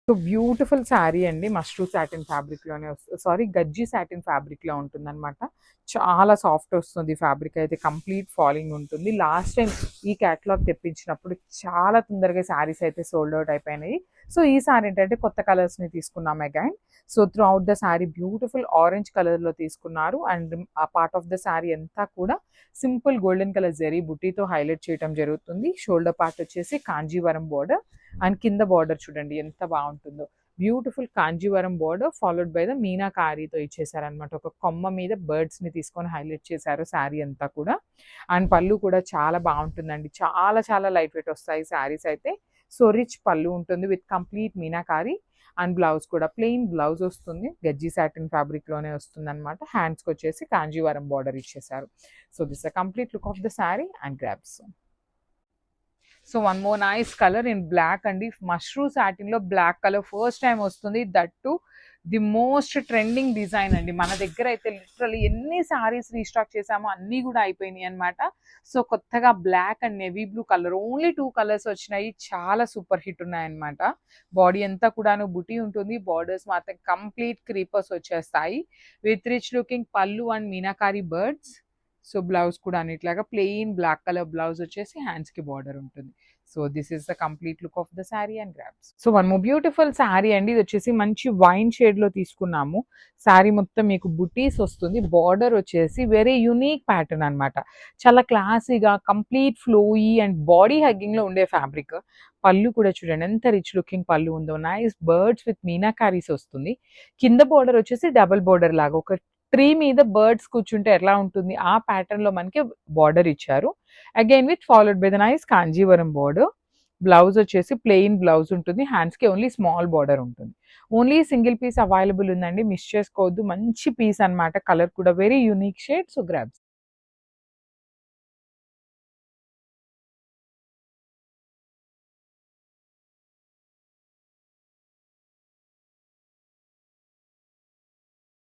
So beautiful sari అండి. Mashru satin ఫ్యాబ్రిక్‌లోనే sorry గజ్జి satin ఫ్యాబ్రిక్‌లో ఉంటుందనమాట. చాలా సాఫ్ట్ వస్తుంది ఫ్యాబ్రిక్ అయితే. కంప్లీట్ ఫాలింగ్ ఉంటుంది. లాస్ట్ టైం ఈ క్యాటలాగ్ తెప్పించినప్పుడు చాలా తొందరగా శారీస్ అయితే సోల్డ్ అవుట్ అయిపోయినాయి. సో ఈ సారీ ఏంటంటే కొత్త కలర్స్‌ని తీసుకున్నాం again. So through out the sari beautiful orange కలర్‌లో తీసుకున్నారు. అండ్ ఆ పార్ట్ ఆఫ్ ద శారీ అంతా కూడా సింపుల్ గోల్డెన్ కలర్ జరీ బుట్టీతో హైలైట్ చేయడం జరుగుతుంది. షోల్డర్ పార్ట్ వచ్చేసి కాంజీవరం బోర్డర్ అండ్ కింద బార్డర్ చూడండి ఎంత బాగుంటుందో. Beautiful Kanjeevaram border followed by the మీనాకారీతో ఇచ్చేసారనమాట. ఒక కొమ్మ మీద బర్డ్స్ని తీసుకొని హైలైట్ చేశారు శారీ అంతా కూడా. అండ్ పళ్ళు కూడా చాలా బాగుంటుందండి. చాలా చాలా లైట్ వెయిట్ వస్తాయి శారీస్ అయితే. సో రిచ్ పళ్ళు ఉంటుంది with complete meenakari. And blouse కూడా ప్లెయిన్ బ్లౌజ్ వస్తుంది. గజ్జి సాటిన్ ఫ్యాబ్రిక్లోనే వస్తుంది అనమాట. హ్యాండ్స్కి వచ్చేసి కాంజీవరం బార్డర్ ఇచ్చేసారు. So this a complete look of the sari and grabs. So one more nice colour in black అండి. మష్రూ సాటిన్ లో బ్లాక్ కలర్ ఫస్ట్ టైం వస్తుంది. That too the most trending design అండి. మన దగ్గర అయితే లిటరల్లీ ఎన్ని సారీస్ రీస్టాక్ చేసామో అన్నీ కూడా అయిపోయినాయి అనమాట. సో కొత్తగా black and navy blue colour only 2 colours వచ్చినాయి. చాలా సూపర్ హిట్ ఉన్నాయన్నమాట. బాడీ అంతా కూడాను బుటీ ఉంటుంది. బార్డర్స్ మాత్రం కంప్లీట్ క్రీపర్స్ వచ్చేస్తాయి విత్ రిచ్ లుకింగ్ పళ్ళు and meenakari birds. So blouse కూడా అన్నిట్లాగా ప్లెయిన్ బ్లాక్ కలర్ బ్లౌజ్ వచ్చేసి హ్యాండ్స్ కి బార్డర్ ఉంటుంది. So this is the complete look of the sari and grabs. So one more beautiful sari అండి. ఇది వచ్చేసి మంచి వైన్ షేడ్ లో తీసుకున్నాము. శారీ మొత్తం మీకు బుటీస్ వస్తుంది. బార్డర్ వచ్చేసి వెరీ యూనిక్ ప్యాటర్న్ అనమాట. చాలా క్లాసీగా complete flowy and body hugging లో ఉండే ఫ్యాబ్రిక్. పళ్ళు కూడా చూడండి ఎంత రిచ్ లుకింగ్ పళ్ళు ఉందో. నైస్ బర్డ్స్ విత్ మీనాకారీస్ వస్తుంది. కింద బార్డర్ వచ్చేసి డబుల్ బార్డర్ లాగా ఒక ట్రీ మీద బర్డ్స్ కూర్చుంటే ఎలా ఉంటుంది ఆ ప్యాటర్న్ లో మనకి బార్డర్ ఇచ్చారు. Again with followed by the nice Kanjeevaram border. Blouse వచ్చేసి ప్లెయిన్ బ్లౌజ్ ఉంటుంది. హ్యాండ్స్ కి ఓన్లీ స్మాల్ బార్డర్ ఉంటుంది. ఓన్లీ సింగిల్ పీస్ అవైలబుల్ ఉందండి. మిస్ చేసుకోవద్దు. మంచి పీస్ అన్నమాట. కలర్ కూడా very unique shade. So grabs.